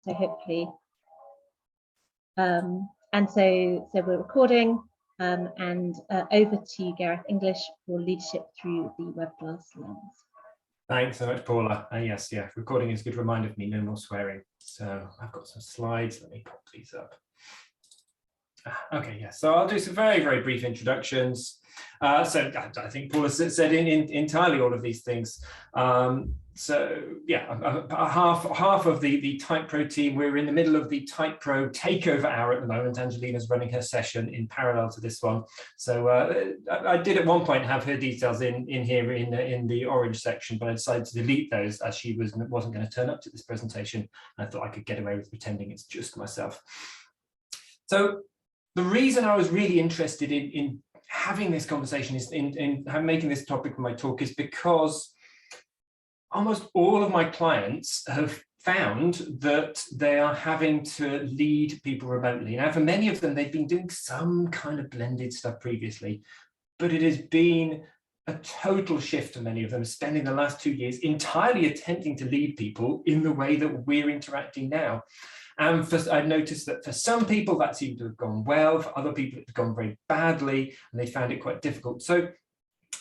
So hopefully, and so we're recording, and over to Gareth English for leadership through the webcam-glass lens. Thanks so much, Paula. Yes, yeah, recording is a good reminder of me, no more swearing. So I've got some slides, let me pop these up. Okay, yeah, so I'll do some very, very brief introductions. So I think Paula said entirely all of these things. So yeah, half of the Type Pro team, we're in the middle of the Type Pro takeover hour at the moment. Angelina's running her session in parallel to this one. So I did at one point have her details in here in the orange section, but I decided to delete those as she wasn't going to turn up to this presentation. I thought I could get away with pretending it's just myself. So the reason I was really interested in having this conversation is in making this topic of my talk is because almost all of my clients have found that they are having to lead people remotely. Now, for many of them, they've been doing some kind of blended stuff previously, but it has been a total shift for many of them, spending the last 2 years entirely attempting to lead people in the way that we're interacting now. And I've noticed that for some people that seemed to have gone well, for other people it's gone very badly, and they found it quite difficult. So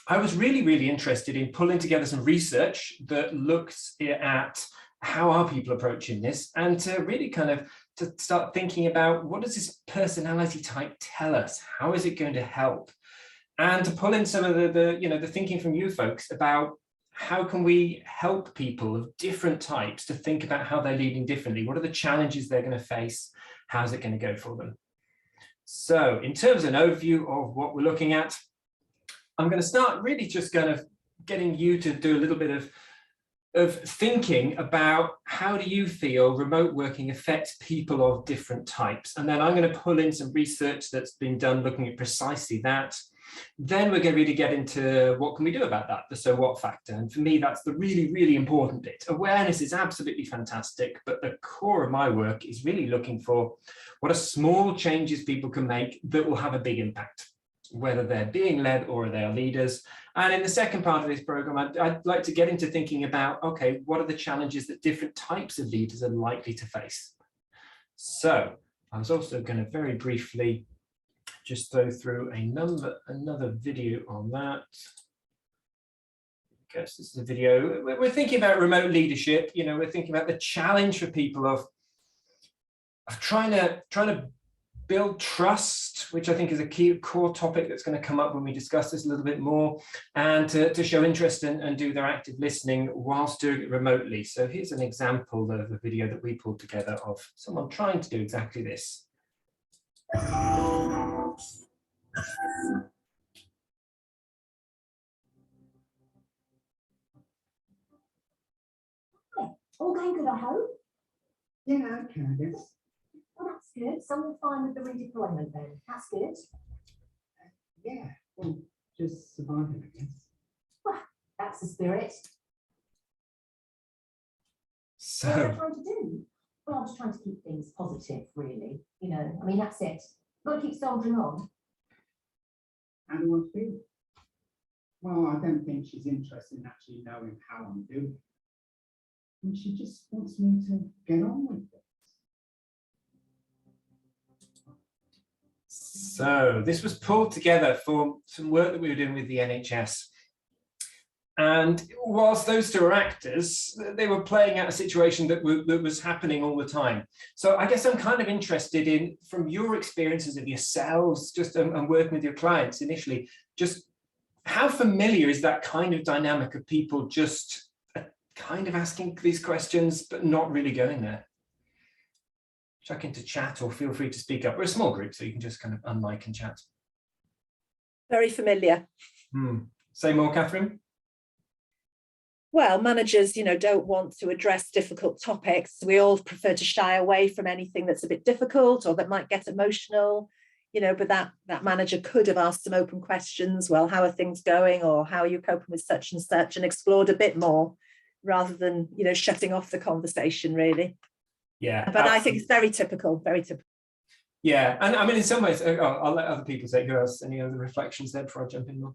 I was really, really interested in pulling together some research that looks at how are people approaching this, and to really kind of to start thinking about what does this personality type tell us? How is it going to help? And to pull in some of the thinking from you folks about how can we help people of different types to think about how they're leading differently? What are the challenges they're going to face? How's it going to go for them? So in terms of an overview of what we're looking at, I'm going to start really just kind of getting you to do a little bit of thinking about how do you feel remote working affects people of different types. And then I'm going to pull in some research that's been done looking at precisely that. Then we're going to really get into what can we do about that, the so what factor. And for me, that's the really, really important bit. Awareness is absolutely fantastic, but the core of my work is really looking for what are small changes people can make that will have a big impact, whether they're being led or they are leaders. And in the second part of this program, I'd like to get into thinking about, okay, what are the challenges that different types of leaders are likely to face? So I was also going to very briefly just go through another video on that. Okay, so this is a video. We're thinking about remote leadership. You know, we're thinking about the challenge for people of trying to build trust, which I think is a key core topic that's going to come up when we discuss this a little bit more, and to show interest and do their active listening whilst doing it remotely. So here's an example of a video that we pulled together of someone trying to do exactly this. All going good, I hope? Yeah, okay, I guess. Well, that's good. Someone fine with the redeployment then. That's good. Yeah, well, just surviving, I guess. Well, that's the spirit. So, what are you trying to do? Well, I'm just trying to keep things positive, really. You know, I mean, that's it. Got to keep soldiering on. How do I feel? Well, I don't think she's interested in actually knowing how I'm doing. And she just wants me to get on with it. So this was pulled together for some work that we were doing with the NHS. And whilst those two are actors, they were playing out a situation that was happening all the time. So I guess I'm kind of interested in, from your experiences of yourselves, just and working with your clients initially, just how familiar is that kind of dynamic of people just kind of asking these questions, but not really going there? Chuck into chat or feel free to speak up. We're a small group, so you can just kind of unmic and chat. Very familiar. Say more, Catherine. Well, managers, don't want to address difficult topics. We all prefer to shy away from anything that's a bit difficult or that might get emotional, but that manager could have asked some open questions. Well, how are things going? Or how are you coping with such and such, and explored a bit more rather than, shutting off the conversation, really. Yeah. But absolutely. I think it's very typical, very typical. Yeah. And I mean, in some ways, I'll let other people say, who else, any other reflections there before I jump in more?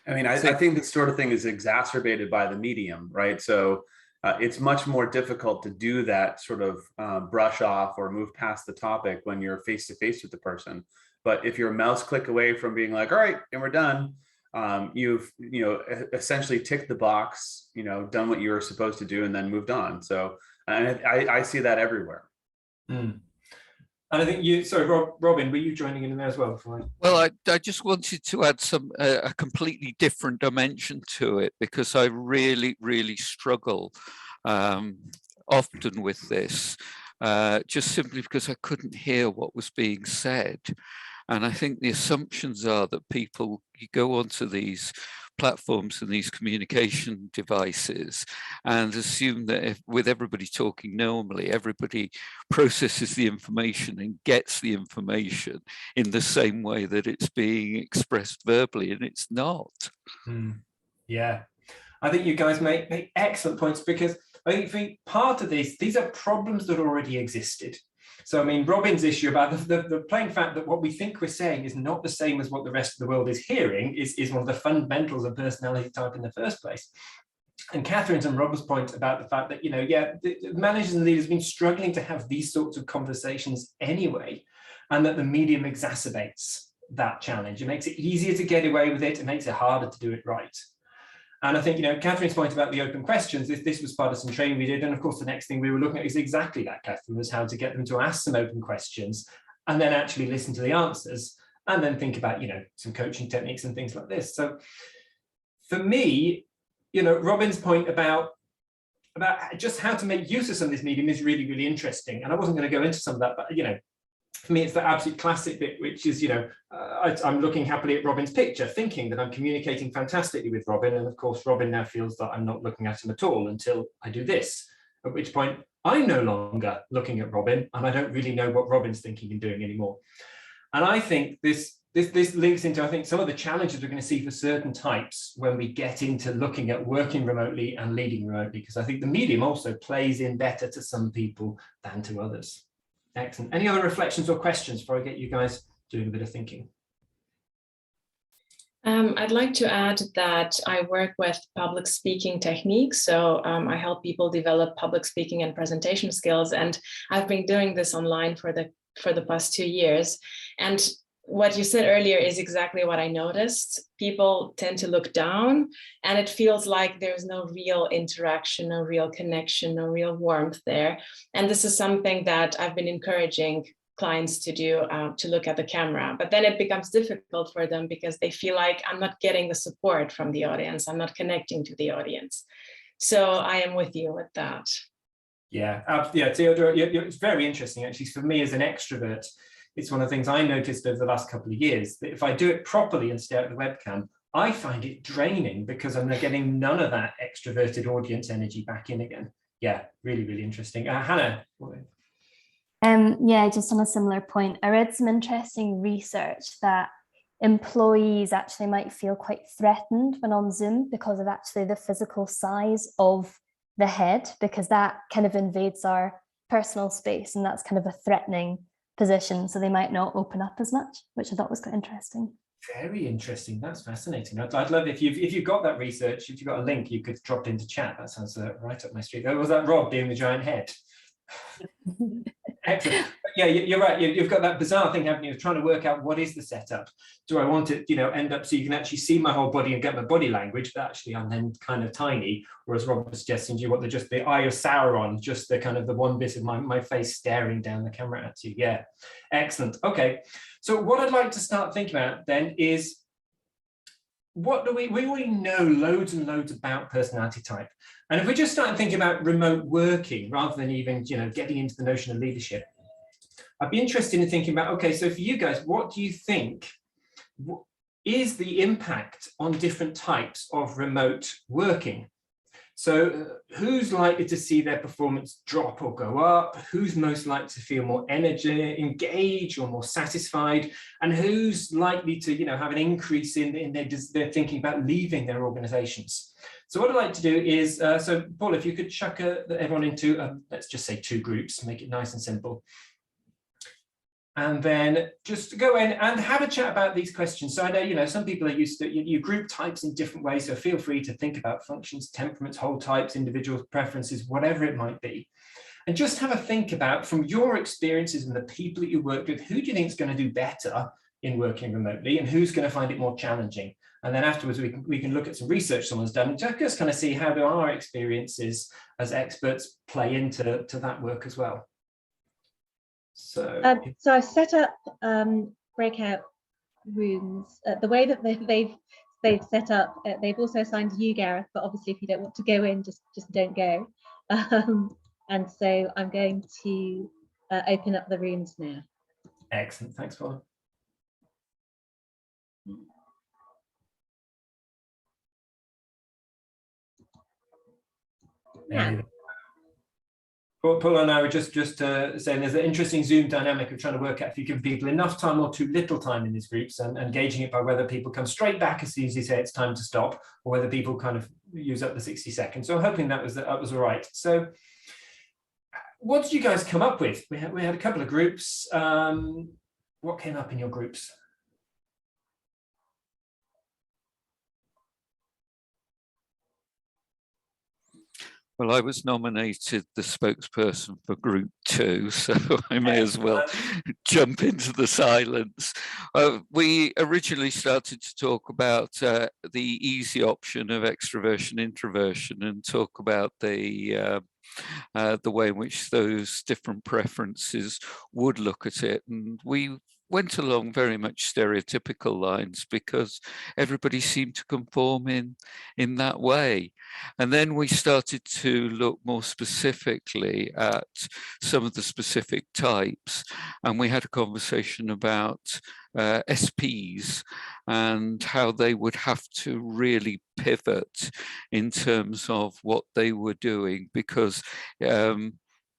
I mean, I think this sort of thing is exacerbated by the medium, right? So it's much more difficult to do that sort of brush off or move past the topic when you're face to face with the person. But if you're a mouse click away from being like, all right, and we're done, you've, essentially ticked the box, done what you were supposed to do and then moved on. So I see that everywhere. Mm. And I think sorry, Robin, were you joining in there as well? Well, I just wanted to add a completely different dimension to it, because I really, really struggle often with this, just simply because I couldn't hear what was being said. And I think the assumptions are that you go onto these platforms and these communication devices and assume that with everybody talking normally, everybody processes the information and gets the information in the same way that it's being expressed verbally, and it's not. Yeah, I think you guys make excellent points, because I think part of these are problems that already existed. So, I mean, Robin's issue about the plain fact that what we think we're saying is not the same as what the rest of the world is hearing is one of the fundamentals of personality type in the first place. And Catherine's and Robin's point about the fact that, the managers and leaders have been struggling to have these sorts of conversations anyway, and that the medium exacerbates that challenge. It makes it easier to get away with it. It makes it harder to do it right. And I think, Catherine's point about the open questions, this was part of some training we did. And of course, the next thing we were looking at is exactly that, Catherine, was how to get them to ask some open questions and then actually listen to the answers and then think about, some coaching techniques and things like this. So for me, Robin's point about just how to make use of some of this medium is really, really interesting. And I wasn't going to go into some of that, but, for me, it's the absolute classic bit, which is, I'm looking happily at Robin's picture, thinking that I'm communicating fantastically with Robin. And of course, Robin now feels that I'm not looking at him at all until I do this, at which point I'm no longer looking at Robin and I don't really know what Robin's thinking and doing anymore. And I think this links into, I think, some of the challenges we're going to see for certain types when we get into looking at working remotely and leading remotely, because I think the medium also plays in better to some people than to others. Excellent. Any other reflections or questions before I get you guys doing a bit of thinking? I'd like to add that I work with public speaking techniques. So I help people develop public speaking and presentation skills. And I've been doing this online for the past 2 years. And what you said earlier is exactly what I noticed. People tend to look down and it feels like there's no real interaction, no real connection, no real warmth there. And this is something that I've been encouraging clients to do, to look at the camera. But then it becomes difficult for them because they feel like I'm not getting the support from the audience. I'm not connecting to the audience. So I am with you with that. Yeah, Theodora, it's very interesting actually. For me as an extrovert, it's one of the things I noticed over the last couple of years, that if I do it properly and stare at the webcam, I find it draining because I'm getting none of that extroverted audience energy back in again. Yeah, really, really interesting. Hannah. Yeah, just on a similar point, I read some interesting research that employees actually might feel quite threatened when on Zoom because of actually the physical size of the head, because that kind of invades our personal space and that's kind of a threatening position, so they might not open up as much, which I thought was quite interesting. Very interesting. That's fascinating. I'd love if you've got that research, if you've got a link, you could drop it into chat. That sounds right up my street. Was that Rob doing the giant head? Excellent. But yeah, you're right. You've got that bizarre thing happening. You're trying to work out what is the setup. Do I want it, end up so you can actually see my whole body and get my body language, but actually I'm then kind of tiny. Whereas Rob was suggesting, do you want just the eye of Sauron, just the kind of the one bit of my face staring down the camera at you? Yeah, excellent. Okay, so what I'd like to start thinking about then is, what do we already know loads and loads about personality type. And if we just start thinking about remote working rather than even, getting into the notion of leadership, I'd be interested in thinking about, okay, so for you guys, what do you think is the impact on different types of remote working? So who's likely to see their performance drop or go up? Who's most likely to feel more energy, engaged or more satisfied? And who's likely to, have an increase in their thinking about leaving their organizations? So what I'd like to do is, so Paul, if you could chuck everyone into, let's just say 2 groups, make it nice and simple. And then just go in and have a chat about these questions. So I know, you know, some people are used to, you group types in different ways. So feel free to think about functions, temperaments, whole types, individual preferences, whatever it might be. And just have a think about, from your experiences and the people that you work with, who do you think is going to do better in working remotely and who's going to find it more challenging? And then afterwards, we can look at some research someone's done and just kind of see how do our experiences as experts play into that work as well. So I've set up breakout rooms. The way that they've set up, they've also assigned you, Gareth, but obviously if you don't want to go in, just don't go. And so I'm going to open up the rooms now. Excellent, thanks, Paula. Yeah. Paula and I were just saying there's an interesting Zoom dynamic of trying to work out if you give people enough time or too little time in these groups, and gauging it by whether people come straight back as soon as you say it's time to stop, or whether people kind of use up the 60 seconds. So I'm hoping that was all right. So what did you guys come up with? We had a couple of groups. What came up in your groups? Well, I was nominated the spokesperson for Group 2, so I may as well jump into the silence. We originally started to talk about the easy option of extroversion, introversion, and talk about the way in which those different preferences would look at it. And we went along very much stereotypical lines because everybody seemed to conform in that way. And then we started to look more specifically at some of the specific types, and we had a conversation about SPs and how they would have to really pivot in terms of what they were doing, because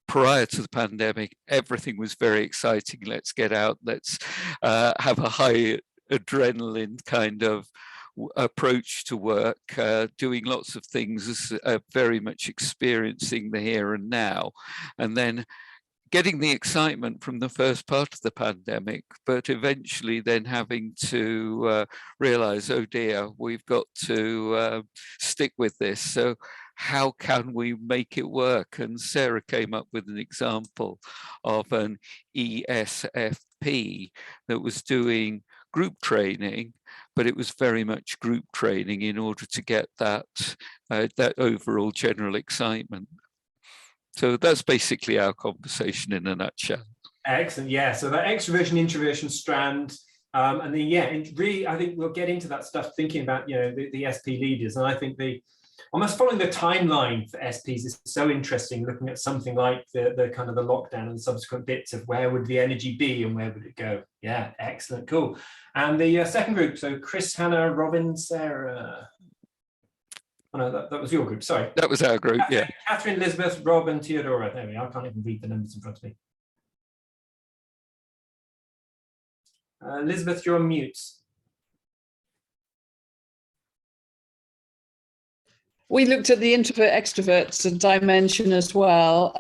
prior to the pandemic, everything was very exciting. Let's get out, let's have a high adrenaline kind of approach to work, doing lots of things, very much experiencing the here and now, and then getting the excitement from the first part of the pandemic, but eventually then having to realize, oh dear, we've got to stick with this. So how can we make it work? And Sarah came up with an example of an ESFP that was doing group training, but it was very much group training in order to get that that overall general excitement. So that's basically our conversation in a nutshell. Excellent. Yeah. So that extroversion, introversion strand, and then really, I think we'll get into that stuff thinking about the SP leaders, and I think almost following the timeline for SPs is so interesting. Looking at something like the kind of the lockdown and subsequent bits of where would the energy be and where would it go. Yeah. Excellent. Cool. And the second group. So Chris, Hannah, Robin, Sarah. Oh, no, that was your group, sorry. That was our group, yeah. Catherine, Elizabeth, Rob, and Theodora. There we are. I can't even read the numbers in front of me. Elizabeth, you're on mute. We looked at the introvert extroverts dimension as well.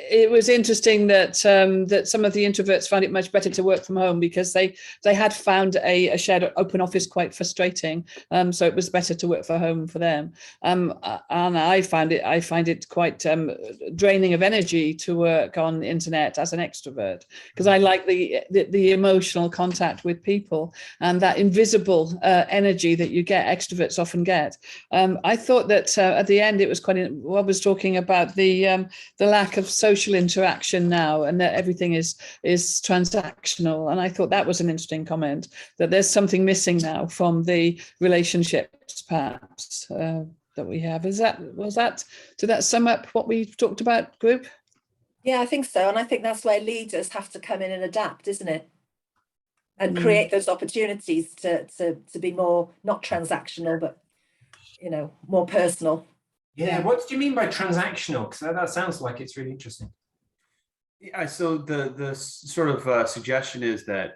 It was interesting that that some of the introverts found it much better to work from home because they had found a shared open office quite frustrating. So it was better to work from home for them. And I find it quite draining of energy to work on the internet as an extrovert, because I like the emotional contact with people and that invisible energy that you get, extroverts often get. I thought that at the end it was Rob was talking about the lack of social interaction now, and that everything is transactional. And I thought that was an interesting comment, that there's something missing now from the relationships perhaps that we have. Did that sum up what we talked about, group? Yeah, I think so. And I think that's where leaders have to come in and adapt, isn't it? And create those opportunities to be more, not transactional, but more personal. Yeah, what do you mean by transactional? Because that sounds like it's really interesting. Yeah, so the sort of suggestion is that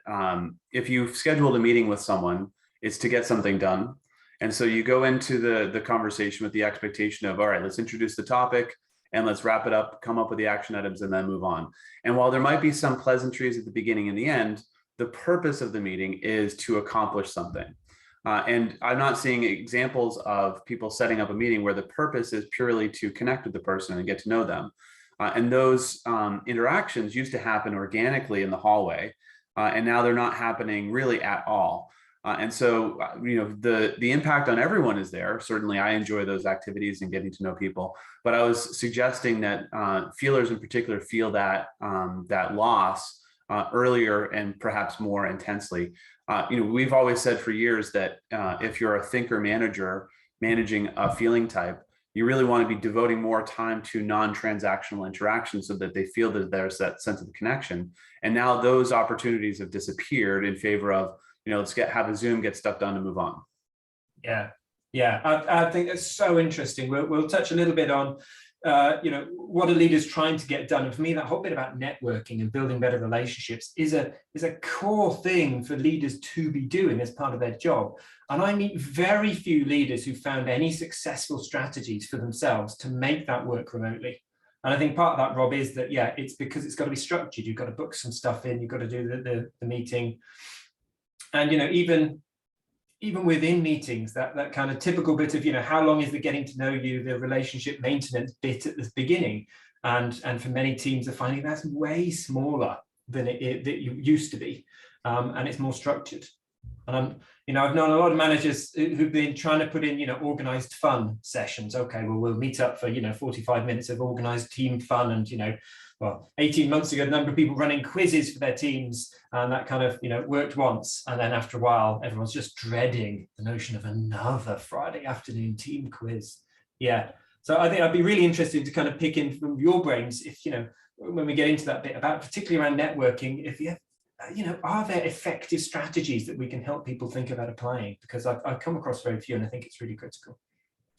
if you've scheduled a meeting with someone, it's to get something done. And so you go into the conversation with the expectation of, all right, let's introduce the topic and let's wrap it up, come up with the action items, and then move on. And while there might be some pleasantries at the beginning and the end, the purpose of the meeting is to accomplish something. And I'm not seeing examples of people setting up a meeting where the purpose is purely to connect with the person and get to know them. And those interactions used to happen organically in the hallway, and now they're not happening really at all. And so, the impact on everyone is there. Certainly, I enjoy those activities and getting to know people. But I was suggesting that feelers in particular feel that that loss earlier and perhaps more intensely. We've always said for years that if you're a thinker manager managing a feeling type, you really want to be devoting more time to non-transactional interactions so that they feel that there's that sense of connection. And now those opportunities have disappeared in favor of, let's have a Zoom, get stuff done, and move on. Yeah, I think that's so interesting. We'll touch a little bit on, what are leaders trying to get done? And for me, that whole bit about networking and building better relationships is a core thing for leaders to be doing as part of their job. And I meet very few leaders who found any successful strategies for themselves to make that work remotely. And I think part of that, Rob, is that, it's because it's got to be structured. You've got to book some stuff in, you've got to do the meeting. And, even within meetings, that kind of typical bit of, how long is the getting to know you, the relationship maintenance bit at the beginning. And for many teams are finding that's way smaller than it used to be. And it's more structured. And I've known a lot of managers who've been trying to put in, organized fun sessions. Okay, well, we'll meet up for, 45 minutes of organized team fun. And, 18 months ago, a number of people running quizzes for their teams, and that kind of, worked once. And then after a while, everyone's just dreading the notion of another Friday afternoon team quiz. Yeah. So I think I'd be really interested to kind of pick in from your brains if, when we get into that bit about particularly around networking, if you have, are there effective strategies that we can help people think about applying? Because I've come across very few, and I think it's really critical.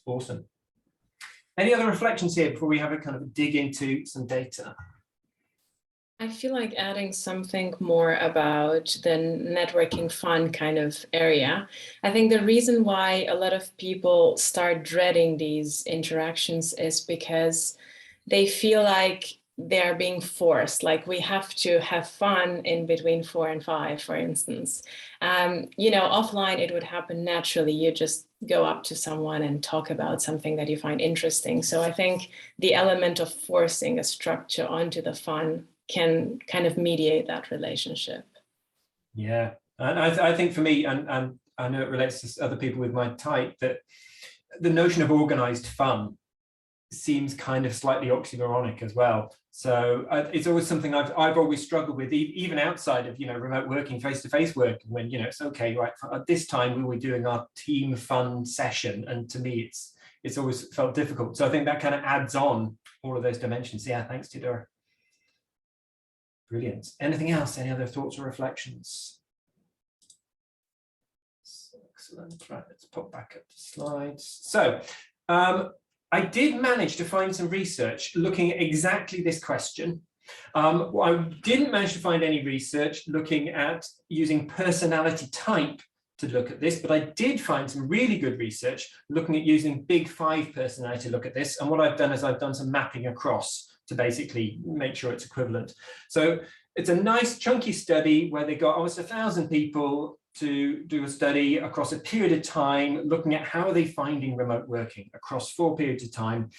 Awesome. Any other reflections here before we have a kind of dig into some data? I feel like adding something more about the networking fun kind of area. I think the reason why a lot of people start dreading these interactions is because they feel like they're being forced, like we have to have fun in between 4 and 5, for instance. Offline, it would happen naturally. You just go up to someone and talk about something that you find interesting. So I think the element of forcing a structure onto the fun can kind of mediate that relationship. Yeah, and I think for me, and I know it relates to other people with my type, that the notion of organized fun seems kind of slightly oxymoronic as well. So it's always something I've always struggled with, even outside of remote working, face-to-face work. When it's okay, right? At this time we were doing our team fun session, and to me it's always felt difficult. So I think that kind of adds on all of those dimensions. Yeah, thanks, Tidora. Brilliant. Anything else? Any other thoughts or reflections? Excellent. Right, let's pop back up to slides. So I did manage to find some research looking at exactly this question. I didn't manage to find any research looking at using personality type to look at this, but I did find some really good research looking at using Big 5 personality to look at this. And what I've done is I've done some mapping across to basically make sure it's equivalent. So it's a nice chunky study where they got almost 1,000 people to do a study across a period of time, looking at how are they finding remote working across 4 periods of time.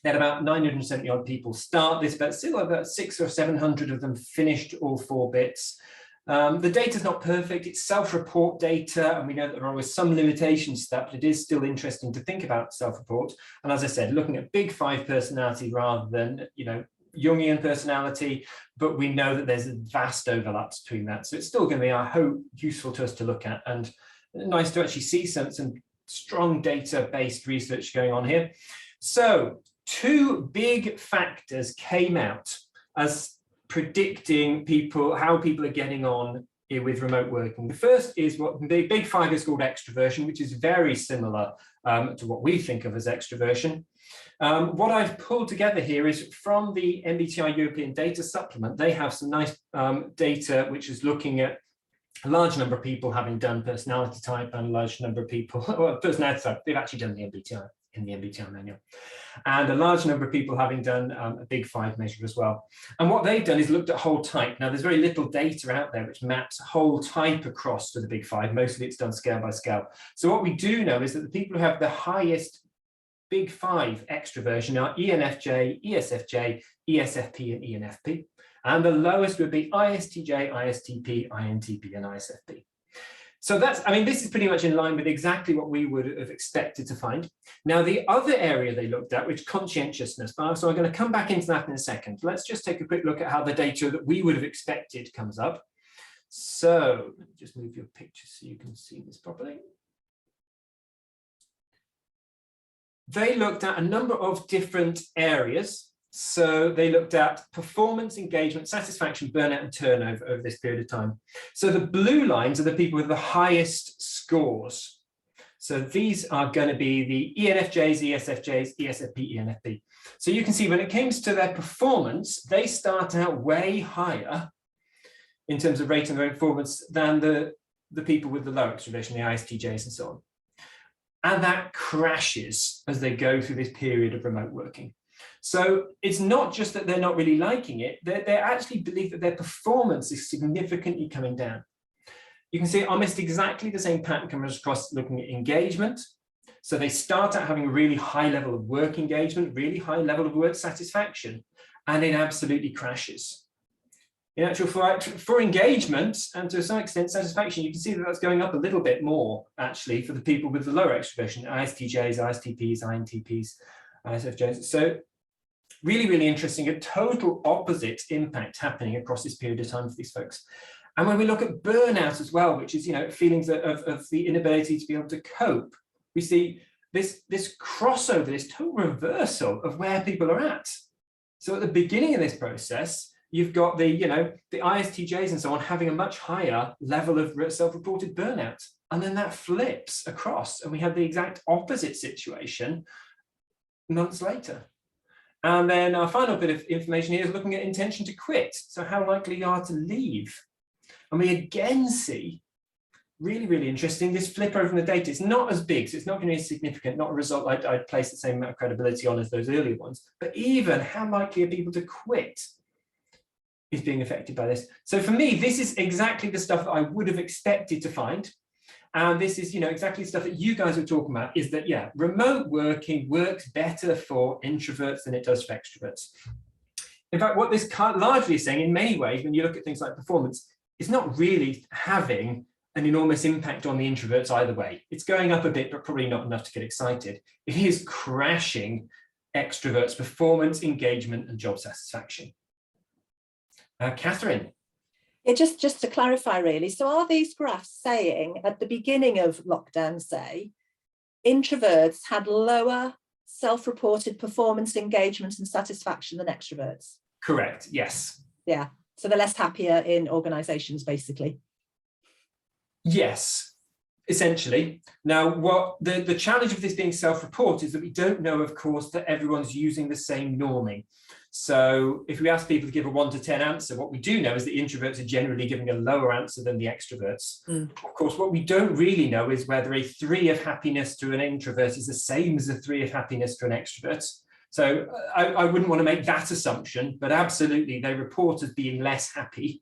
They had about 970 odd people start this, but still about 600 or 700 of them finished all 4 bits. The data is not perfect, it's self-report data, and we know that there are always some limitations to that, but it is still interesting to think about self-report. And as I said, looking at Big 5 personality rather than, Jungian personality, but we know that there's a vast overlaps between that. So it's still going to be, I hope, useful to us to look at, and nice to actually see some strong data-based research going on here. So 2 big factors came out as predicting how people are getting on with remote working. The first is what the Big 5 is called extroversion, which is very similar to what we think of as extroversion. What I've pulled together here is from the MBTI European Data Supplement. They have some nice data which is looking at a large number of people having done personality type and a large number of people, or personality type, they've actually done the MBTI. in the MBTI manual. And a large number of people having done a big 5 measure as well. And what they've done is looked at whole type. Now, there's very little data out there which maps whole type across to the big 5. Mostly it's done scale by scale. So what we do know is that the people who have the highest big 5 extroversion are ENFJ, ESFJ, ESFP, and ENFP. And the lowest would be ISTJ, ISTP, INTP, and ISFP. So that's, I mean, this is pretty much in line with exactly what we would have expected to find. Now, the other area they looked at, which conscientiousness, so I'm going to come back into that in a second. Let's just take a quick look at how the data that we would have expected comes up. So let me just move your picture so you can see this properly. They looked at a number of different areas. So they looked at performance, engagement, satisfaction, burnout, and turnover over this period of time. So the blue lines are the people with the highest scores. So these are going to be the ENFJs, ESFJs, ESFP, ENFP. So you can see when it comes to their performance, they start out way higher in terms of rating their performance than the people with the low extroversion, the ISTJs and so on. And that crashes as they go through this period of remote working. So it's not just that they're not really liking it, they actually believe that their performance is significantly coming down. You can see almost exactly the same pattern comes across looking at engagement. So they start out having a really high level of work engagement, really high level of work satisfaction, and it absolutely crashes. In actual fact, for engagement and to some extent satisfaction, you can see that that's going up a little bit more actually for the people with the lower extroversion, ISTJs, ISTPs, INTPs, ISFJs. So really, really interesting, a total opposite impact happening across this period of time for these folks. And when we look at burnout as well, which is, feelings of the inability to be able to cope, we see this crossover, this total reversal of where people are at. So at the beginning of this process, you've got the ISTJs and so on having a much higher level of self-reported burnout. And then that flips across and we have the exact opposite situation months later. And then our final bit of information here is looking at intention to quit. So how likely you are to leave. And we again see, really, really interesting, this flip over in the data. It's not as big, so it's not going to be significant, not a result I'd place the same amount of credibility on as those earlier ones. But even how likely are people to quit is being affected by this. So for me, this is exactly the stuff that I would have expected to find. And this is, exactly the stuff that you guys were talking about, is that, yeah, remote working works better for introverts than it does for extroverts. In fact, what this largely is saying, in many ways, when you look at things like performance, it's not really having an enormous impact on the introverts either way. It's going up a bit, but probably not enough to get excited. It is crashing extroverts' performance, engagement, and job satisfaction. Catherine. Yeah, just to clarify, really. So are these graphs saying at the beginning of lockdown, say, introverts had lower self-reported performance, engagement, and satisfaction than extroverts? Correct, yes. Yeah, so they're less happier in organizations, basically. Yes, essentially. Now, what the challenge of this being self-report is that we don't know, of course, that everyone's using the same norming. So if we ask people to give a 1 to 10 answer, what we do know is that introverts are generally giving a lower answer than the extroverts. Of course, what we don't really know is whether a 3 of happiness to an introvert is the same as a 3 of happiness to an extrovert. So I wouldn't want to make that assumption, but absolutely they report as being less happy.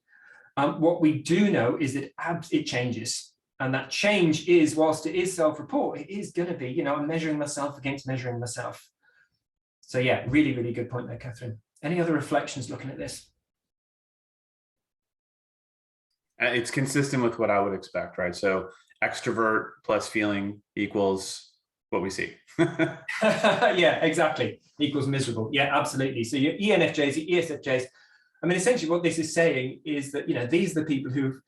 What we do know is that it changes. And that change is, whilst it is self-report, it is going to be, I'm measuring myself against measuring myself. So yeah, really, really good point there, Catherine. Any other reflections looking at this? It's consistent with what I would expect, right? So extrovert plus feeling equals what we see. Yeah, exactly. Equals miserable. Yeah, absolutely. So your ENFJs, your ESFJs, I mean, essentially what this is saying is that, these are the people who've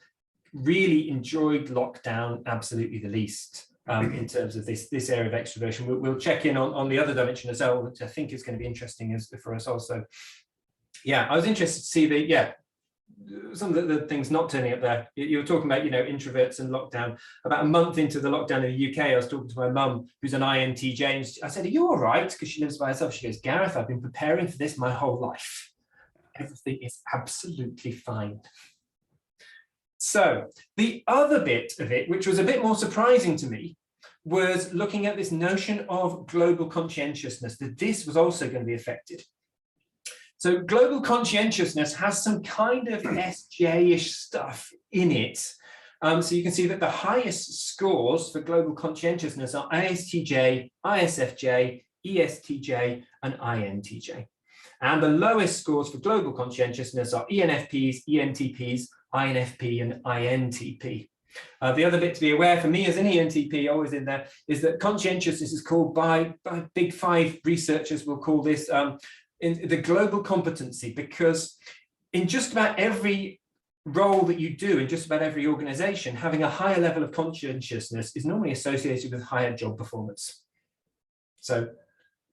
really enjoyed lockdown absolutely the least. In terms of this area of extroversion. We'll check in on the other dimension as well, which I think is going to be interesting for us also. Yeah, I was interested to see some of the things not turning up there. You were talking about, introverts and lockdown. About a month into the lockdown in the UK, I was talking to my mum, who's an INTJ, and I said, "Are you all right?" Because she lives by herself. She goes, "Gareth, I've been preparing for this my whole life. Everything is absolutely fine." So the other bit of it, which was a bit more surprising to me, was looking at this notion of global conscientiousness, that this was also going to be affected. So global conscientiousness has some kind of SJ-ish stuff in it. So you can see that the highest scores for global conscientiousness are ISTJ, ISFJ, ESTJ, and INTJ. And the lowest scores for global conscientiousness are ENFPs, ENTPs, INFP, and INTP. The other bit to be aware for me as an ENTP, always in there, is that conscientiousness is called by big five researchers will call this in the global competency, because in just about every role that you do in just about every organization, having a higher level of conscientiousness is normally associated with higher job performance. So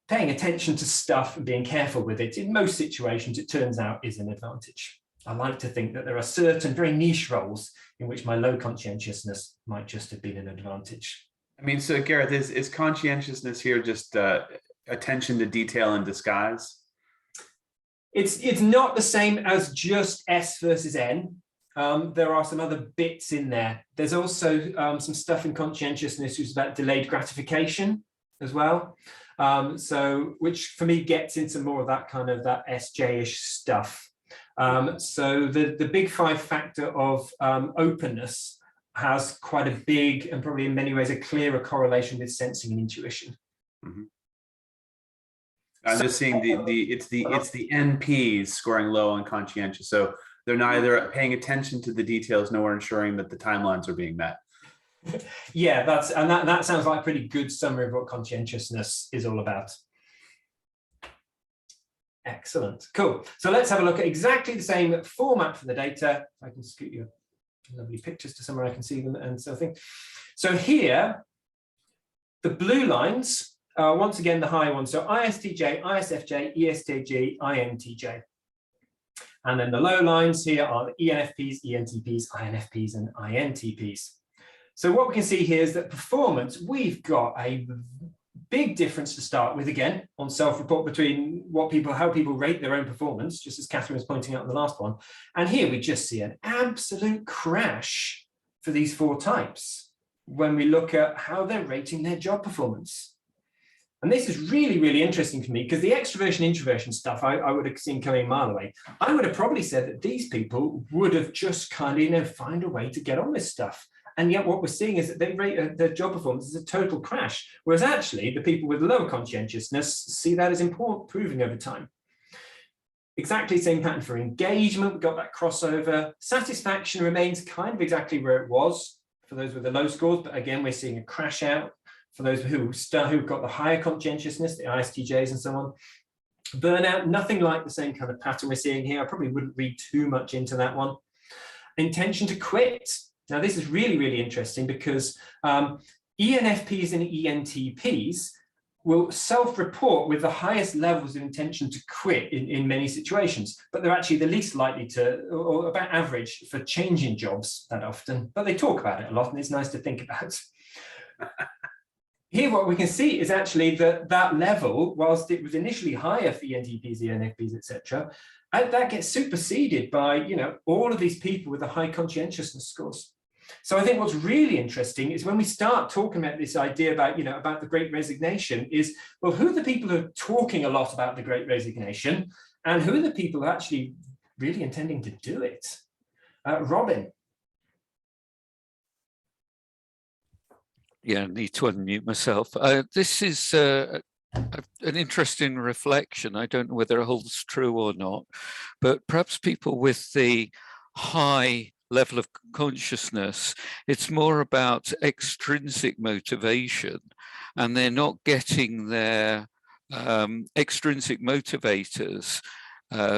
paying attention to stuff and being careful with it, in most situations, it turns out is an advantage. I like to think that there are certain very niche roles in which my low conscientiousness might just have been an advantage. I mean, so Gareth, is conscientiousness here just attention to detail in disguise? It's not the same as just S versus N. There are some other bits in there. There's also some stuff in conscientiousness which is about delayed gratification as well. So which for me gets into more of that kind of that SJ-ish stuff. So the big five factor of openness has quite a big and probably in many ways a clearer correlation with sensing and intuition. Mm-hmm. I'm just seeing it's the NPs scoring low on conscientious. So they're neither paying attention to the details nor ensuring that the timelines are being met. Yeah, that sounds like a pretty good summary of what conscientiousness is all about. Excellent, cool. So let's have a look at exactly the same format for the data. If I can scoot your lovely pictures to somewhere I can see them and something. So here, the blue lines are once again the high ones. So ISTJ, ISFJ, ESTJ, INTJ. And then the low lines here are the ENFPs, ENTPs, INFPs, and INTPs. So what we can see here is that performance, we've got a big difference to start with again on self-report between how people rate their own performance, just as Catherine was pointing out in the last one. And here we just see an absolute crash for these four types when we look at how they're rating their job performance. And this is really, really interesting to me because the extroversion, introversion stuff I would have seen coming a mile away. I would have probably said that these people would have just kind of, find a way to get on with stuff. And yet what we're seeing is that they rate their job performance as a total crash. Whereas actually the people with lower conscientiousness see that as improving over time. Exactly the same pattern for engagement. We've got that crossover. Satisfaction remains kind of exactly where it was for those with the low scores. But again, we're seeing a crash out for those who've got the higher conscientiousness, the ISTJs and so on. Burnout, nothing like the same kind of pattern we're seeing here. I probably wouldn't read too much into that one. Intention to quit. Now, this is really, really interesting because ENFPs and ENTPs will self-report with the highest levels of intention to quit in many situations, but they're actually the least likely to, or about average, for changing jobs that often. But they talk about it a lot, and it's nice to think about. Here, what we can see is actually that level, whilst it was initially higher for ENTPs, ENFPs, etc., that gets superseded by all of these people with the high conscientiousness scores. So I think what's really interesting is when we start talking about this idea about about the Great Resignation is, well, who are the people who are talking a lot about the Great Resignation, and who are the people who are actually really intending to do it? Robin. Yeah, I need to unmute myself. This is an interesting reflection. I don't know whether it holds true or not, but perhaps people with the high level of consciousness, it's more about extrinsic motivation, and they're not getting their extrinsic motivators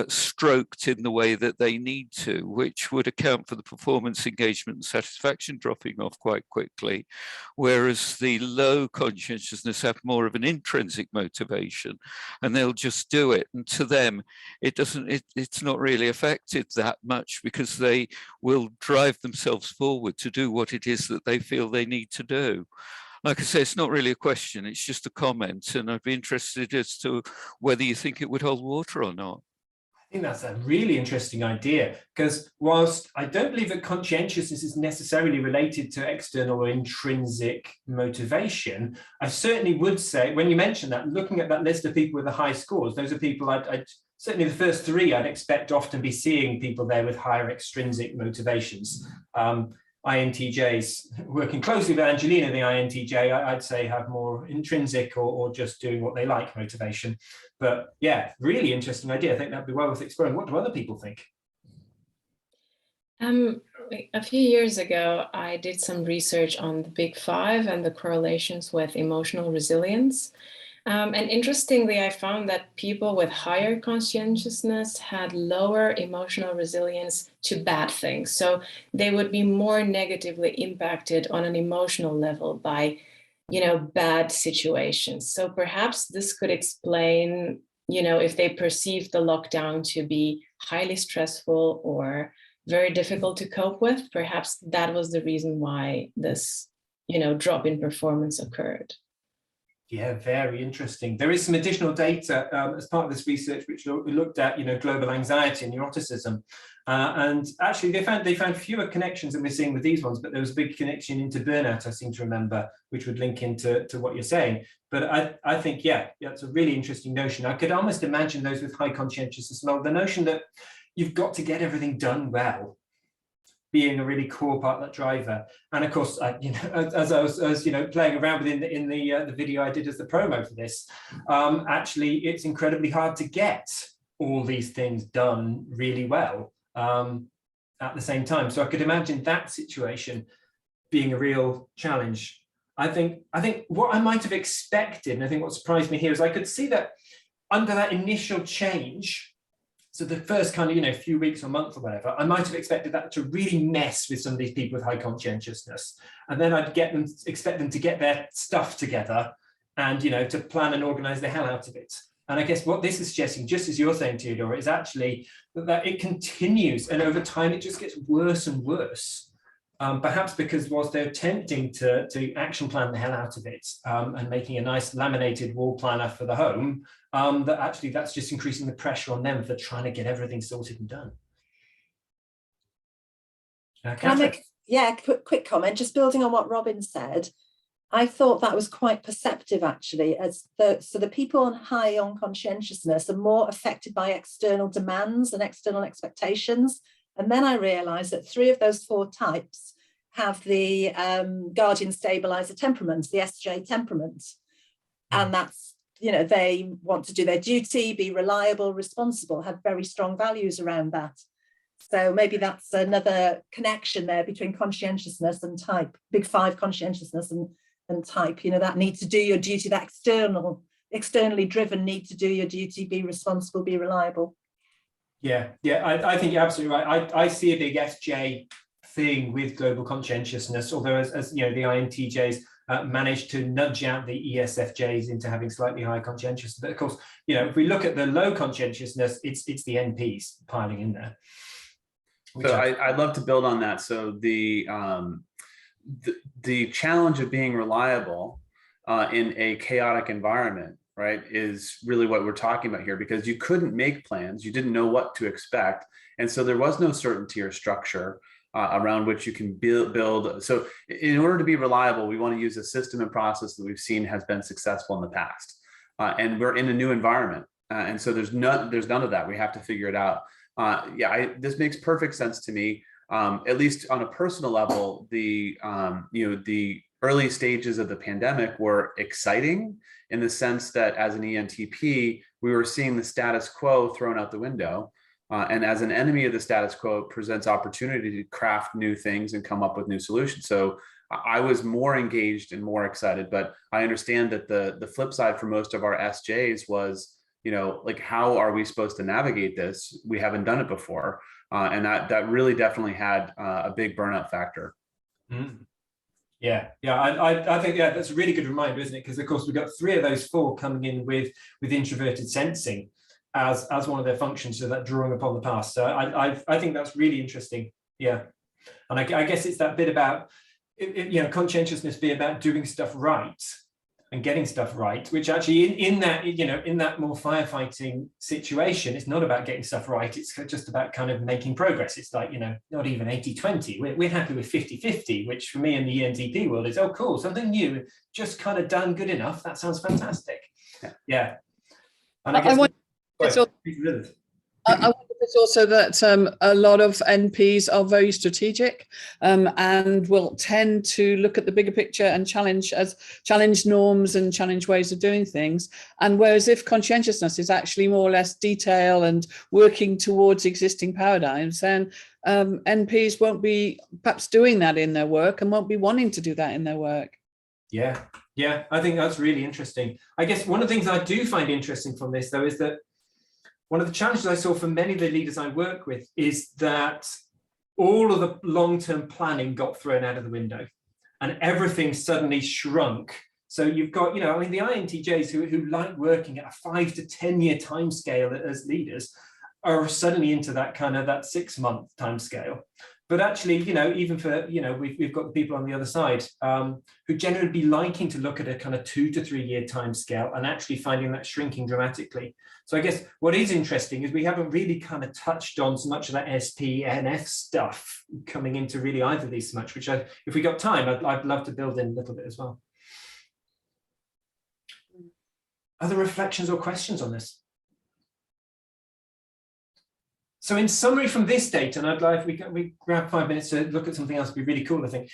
stroked in the way that they need to, which would account for the performance, engagement, and satisfaction dropping off quite quickly, whereas the low conscientiousness have more of an intrinsic motivation, and they'll just do it. And to them, it's not really affected that much because they will drive themselves forward to do what it is that they feel they need to do. Like I say, it's not really a question, it's just a comment, and I'd be interested as to whether you think it would hold water or not. I think that's a really interesting idea, because whilst I don't believe that conscientiousness is necessarily related to external or intrinsic motivation, I certainly would say, when you mention that, looking at that list of people with the high scores, those are people I'd certainly the first three I'd expect to often be seeing people there with higher extrinsic motivations. INTJs, working closely with Angelina, the INTJ, I'd say have more intrinsic or just doing what they like motivation. But yeah, really interesting idea. I think that'd be well worth exploring. What do other people think? A few years ago, I did some research on the Big Five and the correlations with emotional resilience. And interestingly, I found that people with higher conscientiousness had lower emotional resilience to bad things. So they would be more negatively impacted on an emotional level by, bad situations. So perhaps this could explain, if they perceive the lockdown to be highly stressful or very difficult to cope with, perhaps that was the reason why this, drop in performance occurred. Yeah, very interesting. There is some additional data as part of this research which looked at, global anxiety and neuroticism, and actually they found fewer connections than we're seeing with these ones, but there was a big connection into burnout, I seem to remember, which would link into what you're saying. But I think, yeah, it's a really interesting notion. I could almost imagine those with high conscientiousness, the notion that you've got to get everything done well, being a really core part of that driver. And of course, as I was playing around with in the video I did as the promo for this, actually it's incredibly hard to get all these things done really well at the same time. So I could imagine that situation being a real challenge. I think what I might have expected, and I think what surprised me here, is I could see that under that initial change, so the first kind of, few weeks or month or whatever, I might have expected that to really mess with some of these people with high conscientiousness. And then I'd expect them to get their stuff together and, to plan and organize the hell out of it. And I guess what this is suggesting, just as you're saying, Theodora, is actually that it continues, and over time it just gets worse and worse. Perhaps because whilst they're attempting to action plan the hell out of it and making a nice laminated wall planner for the home, that actually that's just increasing the pressure on them for trying to get everything sorted and done. Can I make quick comment, just building on what Robin said? I thought that was quite perceptive, actually, so the people on high on conscientiousness are more affected by external demands and external expectations. And then I realized that 3 of those 4 types have the guardian stabilizer temperament, the SJ temperament. And that's, they want to do their duty, be reliable, responsible, have very strong values around that. So maybe that's another connection there between conscientiousness and type, Big Five conscientiousness and type, that need to do your duty, that externally driven need to do your duty, be responsible, be reliable. Yeah, I think you're absolutely right. I see a big SJ thing with global conscientiousness, although as the INTJs managed to nudge out the ESFJs into having slightly higher conscientiousness. But of course, if we look at the low conscientiousness, it's the NPs piling in there. So I'd love to build on that. So the challenge of being reliable in a chaotic environment, right, is really what we're talking about here, because you couldn't make plans, you didn't know what to expect, and so there was no certainty or structure around which you can build. So in order to be reliable, we want to use a system and process that we've seen has been successful in the past, and we're in a new environment, and so there's none of that. We have to figure it out. This makes perfect sense to me. At least on a personal level, the early stages of the pandemic were exciting in the sense that as an ENTP, we were seeing the status quo thrown out the window. And as an enemy of the status quo, it presents opportunity to craft new things and come up with new solutions. So I was more engaged and more excited, but I understand that the flip side for most of our SJs was, how are we supposed to navigate this? We haven't done it before. And that really definitely had a big burnout factor. Mm. Yeah, I think that's a really good reminder, isn't it? Because of course we've got 3 of those 4 coming in with introverted sensing as one of their functions, so that drawing upon the past. So I think that's really interesting. Yeah, and I guess it's that bit about conscientiousness being about doing stuff right. and getting stuff right, which actually in that, you know, in that more firefighting situation, it's not about getting stuff right. It's just about kind of making progress. It's like, you know, not even 80-20. We're happy with 50-50, which for me in the ENTP world is, oh, cool, something new, just kind of done good enough. That sounds fantastic. Yeah. And I guess I wonder if it's also that a lot of NPs are very strategic and will tend to look at the bigger picture and challenge norms and challenge ways of doing things. And whereas if conscientiousness is actually more or less detail and working towards existing paradigms, then NPs won't be perhaps doing that in their work and won't be wanting to do that in their work. Yeah, I think that's really interesting. I guess one of the things I do find interesting from this, though, is that one of the challenges I saw for many of the leaders I work with is that all of the long-term planning got thrown out of the window and everything suddenly shrunk. So you've got, you know, I mean, the INTJs who like working at a 5 to 10 year timescale as leaders are suddenly into that kind of that 6 month timescale. But actually, you know, even for, you know, we've got the people on the other side who generally be liking to look at a kind of 2 to 3 year timescale and actually finding that shrinking dramatically. So I guess what is interesting is we haven't really kind of touched on so much of that SPNF stuff coming into really either of these so much, which if we got time, I'd love to build in a little bit as well. Other reflections or questions on this? So in summary from this data, and I'd like we grab 5 minutes to look at something else would be really cool, I think.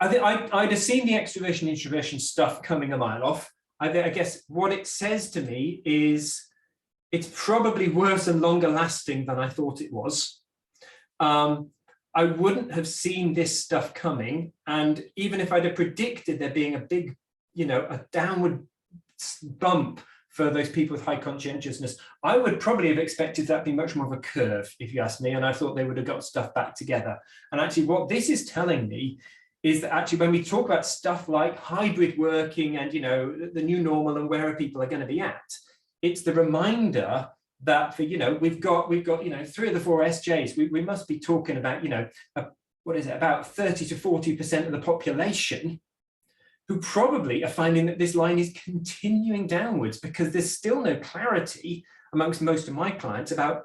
I'd have seen the extroversion, introversion stuff coming a mile off. I guess what it says to me is it's probably worse and longer lasting than I thought it was. I wouldn't have seen this stuff coming. And even if I'd have predicted there being a big, you know, a downward bump for those people with high conscientiousness, I would probably have expected that to be much more of a curve, if you ask me, and I thought they would have got stuff back together. And actually what this is telling me is that actually when we talk about stuff like hybrid working and, you know, the new normal and where people are going to be at, it's the reminder that for, you know, we've got, you know, 3 of the 4 SJs, we must be talking about, you know, what is it, about 30 to 40% of the population who probably are finding that this line is continuing downwards because there's still no clarity amongst most of my clients about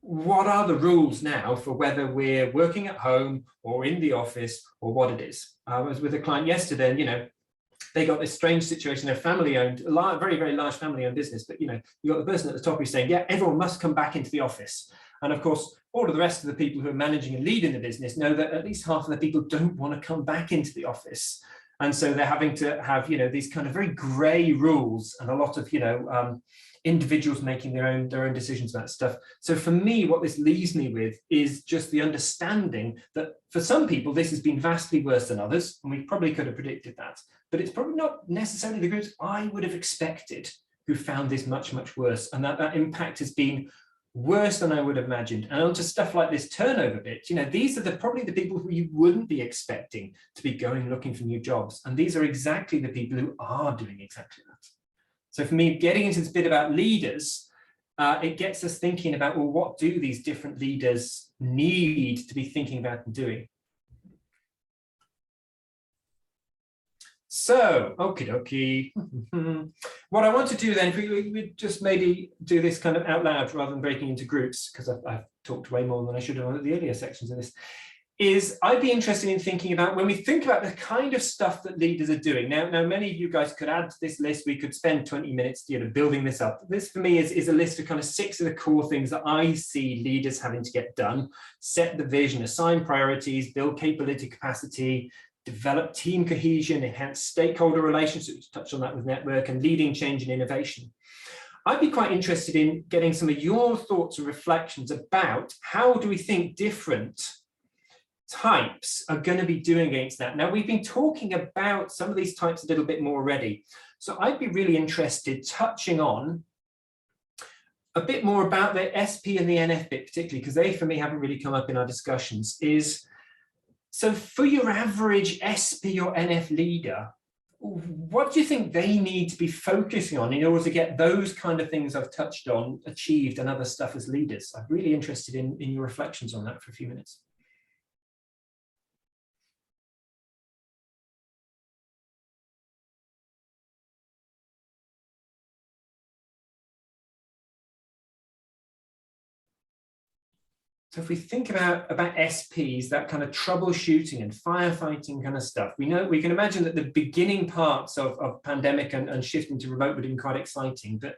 what are the rules now for whether we're working at home or in the office or what it is. I was with a client yesterday and, you know, they got this strange situation, they're family-owned, a very, very large family-owned business, but, you know, you got the person at the top who's saying, yeah, everyone must come back into the office. And of course, all of the rest of the people who are managing and leading the business know that at least half of the people don't want to come back into the office. And so they're having to have, you know, these kind of very grey rules and a lot of, you know, individuals making their own decisions about stuff. So for me, what this leaves me with is just the understanding that for some people, this has been vastly worse than others, and we probably could have predicted that, but it's probably not necessarily the groups I would have expected who found this much, much worse, and that impact has been worse than I would have imagined. And onto stuff like this turnover bit, you know, these are probably the people who you wouldn't be expecting to be going looking for new jobs. And these are exactly the people who are doing exactly that. So for me, getting into this bit about leaders, it gets us thinking about, well, what do these different leaders need to be thinking about and doing? So, okie dokie. What I want to do then, if we just maybe do this kind of out loud rather than breaking into groups, because I've talked way more than I should have on the earlier sections of this, is I'd be interested in thinking about when we think about the kind of stuff that leaders are doing. Now many of you guys could add to this list. We could spend 20 minutes, you know, building this up. This for me is a list of kind of 6 of the core things that I see leaders having to get done: set the vision, assign priorities, build capability capacity, develop team cohesion, enhance stakeholder relationships, touch on that with network, and leading change and innovation. I'd be quite interested in getting some of your thoughts and reflections about how do we think different types are going to be doing against that. Now, we've been talking about some of these types a little bit more already. So I'd be really interested touching on a bit more about the SP and the NF bit, particularly because they, for me, haven't really come up in our discussions. So for your average SP or NF leader, what do you think they need to be focusing on in order to get those kind of things I've touched on achieved and other stuff as leaders? I'm really interested in your reflections on that for a few minutes. So if we think about SPs, that kind of troubleshooting and firefighting kind of stuff, we can imagine that the beginning parts of pandemic and shifting to remote would have been quite exciting, but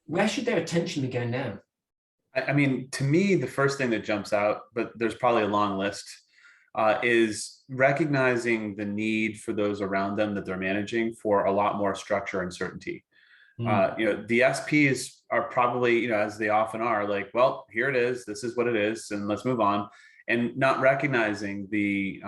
where should their attention be going now? I mean, to me, the first thing that jumps out, but there's probably a long list, is recognizing the need for those around them that they're managing for a lot more structure and certainty. You know, the SPs are probably, you know, as they often are, like, well, here it is, this is what it is, and let's move on, and not recognizing the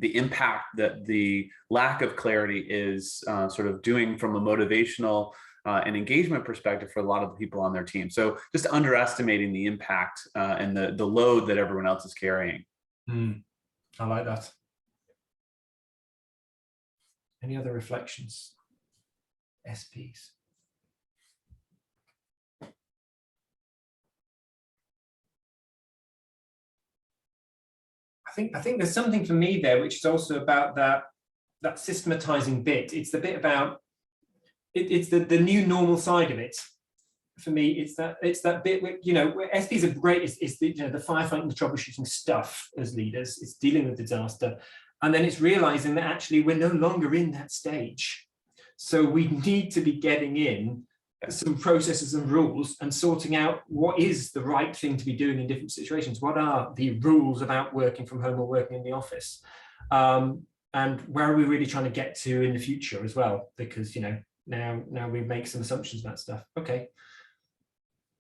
impact that the lack of clarity is sort of doing from a motivational and engagement perspective for a lot of the people on their team. So just underestimating the impact and the load that everyone else is carrying. I like that. Any other reflections? SPs. I think there's something for me there, which is also about that systematizing bit. It's the bit about it's the new normal side of it. For me, it's that bit where, you know, where SPs are great. It's the, you know, the firefighting, the troubleshooting stuff as leaders. It's dealing with disaster, and then it's realizing that actually we're no longer in that stage. So we need to be getting in some processes and rules and sorting out what is the right thing to be doing in different situations. What are the rules about working from home or working in the office? And where are we really trying to get to in the future as well? Because, you know, now we make some assumptions about stuff. Okay.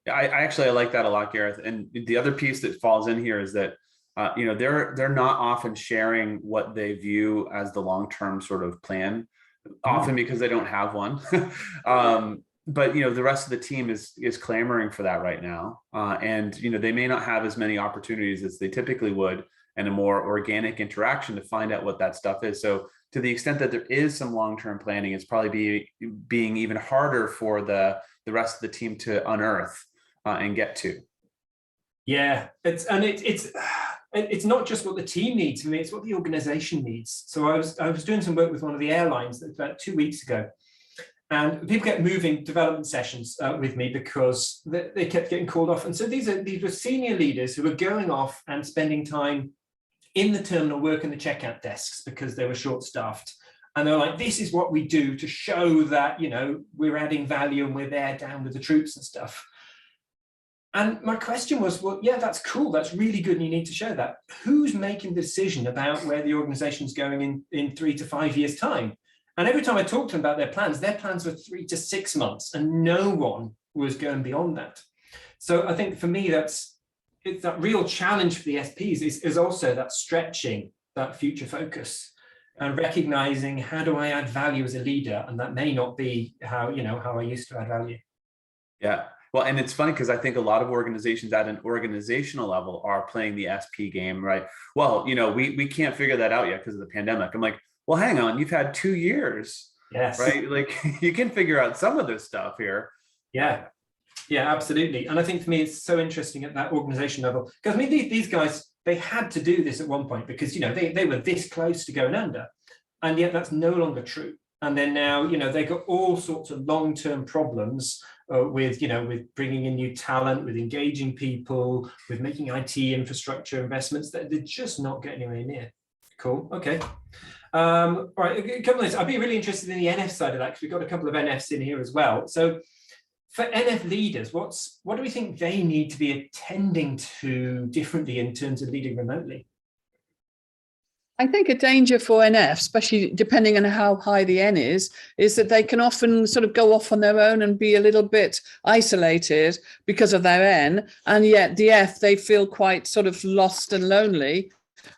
Yeah, I like that a lot, Gareth. And the other piece that falls in here is that, you know, they're not often sharing what they view as the long-term sort of plan, often because they don't have one. But, you know, the rest of the team is clamoring for that right now. And, you know, they may not have as many opportunities as they typically would and a more organic interaction to find out what that stuff is. So to the extent that there is some long-term planning, it's probably being even harder for the rest of the team to unearth and get to. Yeah, it's not just what the team needs. I mean, it's what the organization needs. So I was doing some work with one of the airlines about 2 weeks ago, and people kept moving development sessions with me because they kept getting called off. And so these were senior leaders who were going off and spending time in the terminal working the checkout desks because they were short-staffed. And they're like, this is what we do to show that, you know, we're adding value and we're there down with the troops and stuff. And my question was, well, yeah, that's cool. That's really good. And you need to show that. Who's making the decision about where the organization's going in 3 to 5 years' time? And every time I talked to them about their plans were 3 to 6 months, and no one was going beyond that. So I think for me, it's that real challenge for the SPs is also that stretching, that future focus, and recognizing how do I add value as a leader, and that may not be how I used to add value. Yeah. Well, and it's funny because I think a lot of organizations at an organizational level are playing the SP game, right? Well, you know, we can't figure that out yet because of the pandemic. I'm like, well, hang on, you've had 2 years, yes, right? Like you can figure out some of this stuff here. Yeah, absolutely. And I think for me, it's so interesting at that organization level, because I mean, these guys, they had to do this at one point because, you know, they were this close to going under, and yet that's no longer true. And then now, you know, they've got all sorts of long-term problems with bringing in new talent, with engaging people, with making IT infrastructure investments that they're just not getting anywhere near. Cool. Okay. All right. A couple of things. I'd be really interested in the NF side of that, because we've got a couple of NFs in here as well. So for NF leaders, what do we think they need to be attending to differently in terms of leading remotely? I think a danger for NF, especially depending on how high the N is that they can often sort of go off on their own and be a little bit isolated because of their N. And yet the F, they feel quite sort of lost and lonely.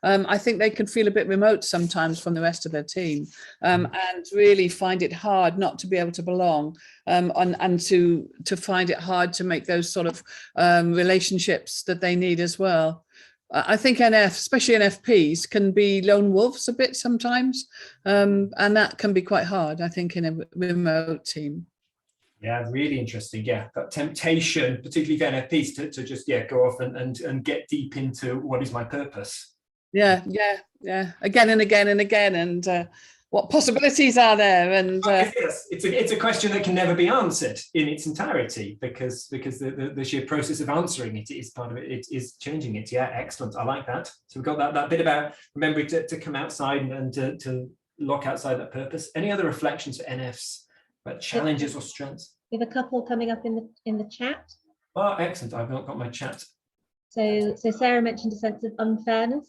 I think they can feel a bit remote sometimes from the rest of their team, and really find it hard not to be able to belong, and to find it hard to make those sort of relationships that they need as well. I think NF, especially NFPs, can be lone wolves a bit sometimes, and that can be quite hard, I think, in a remote team. Yeah, really interesting. Yeah, that temptation, particularly for NFPs, to just go off and get deep into what is my purpose. Yeah, again and again and again, and what possibilities are there? And yes, it's a question that can never be answered in its entirety, because the sheer process of answering it is part of it. It is changing it. Yeah, excellent. I like that. So we've got that bit about remembering to come outside and to lock outside that purpose. Any other reflections for NFs about challenges or strengths? We have a couple coming up in the chat. Oh, excellent. I've not got my chat. So Sarah mentioned a sense of unfairness,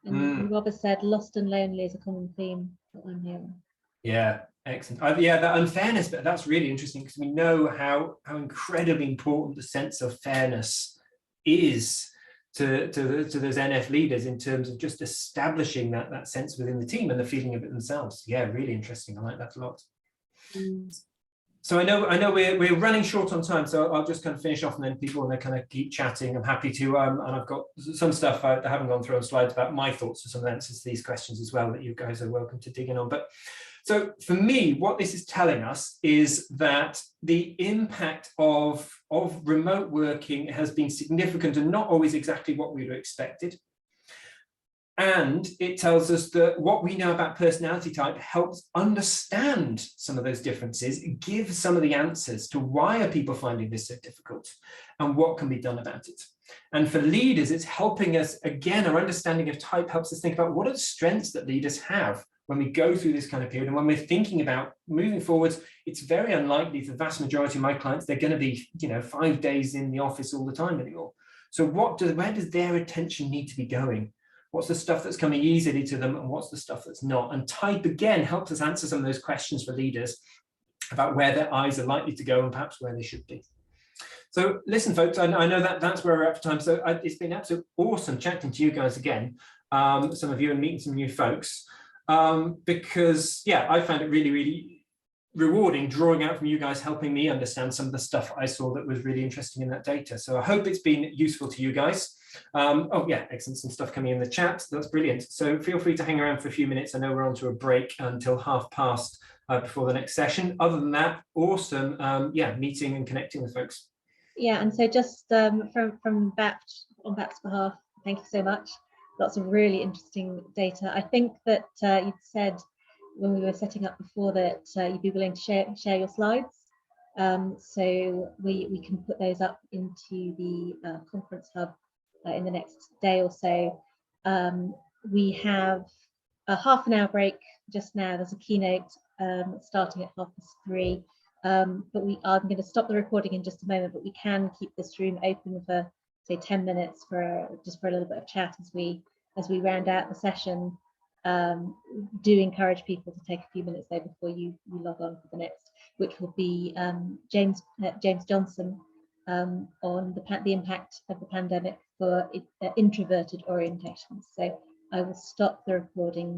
and Robert said lost and lonely is a common theme that I'm hearing. Yeah, excellent. Yeah, that unfairness, but that's really interesting, because we know how incredibly important the sense of fairness is to those NF leaders in terms of just establishing that sense within the team and the feeling of it themselves. Yeah, really interesting. I like that a lot. So I know we're running short on time, so I'll just kind of finish off, and then people want to kind of keep chatting. I'm happy to, and I've got some stuff I haven't gone through on slides about my thoughts or some answers to these questions as well that you guys are welcome to dig in on. But so for me, what this is telling us is that the impact of remote working has been significant and not always exactly what we would have expected. And it tells us that what we know about personality type helps understand some of those differences, give some of the answers to why are people finding this so difficult and what can be done about it. And for leaders, it's helping us, again, our understanding of type helps us think about what are the strengths that leaders have when we go through this kind of period. And when we're thinking about moving forwards, it's very unlikely for the vast majority of my clients, they're going to be, 5 days in the office all the time anymore. So where does their attention need to be going? What's the stuff that's coming easily to them, and what's the stuff that's not? And type, again, helps us answer some of those questions for leaders about where their eyes are likely to go and perhaps where they should be. So listen, folks, I know that's where we're at for time. So it's been absolutely awesome chatting to you guys again, some of you, and meeting some new folks, because, yeah, I found it really, really rewarding drawing out from you guys, helping me understand some of the stuff I saw that was really interesting in that data. So I hope it's been useful to you guys. Oh yeah, excellent, some stuff coming in the chat. That's brilliant. So feel free to hang around for a few minutes. I know we're on to a break until 12:30 before the next session. Other than that, awesome, yeah, meeting and connecting with folks. Yeah, and so just from BAPT, on BAPT's behalf, thank you so much. Lots of really interesting data. I think that you'd said when we were setting up before that you'd be willing to share your slides. So we can put those up into the conference hub in the next day or so. We have a half an hour break just now. There's a keynote starting at 3:30. But I'm going to stop the recording in just a moment, but we can keep this room open for, say, 10 minutes for a little bit of chat as we round out the session. Do encourage people to take a few minutes though before you log on for the next, which will be James Johnson on the impact of the pandemic for introverted orientations. So I will stop the recording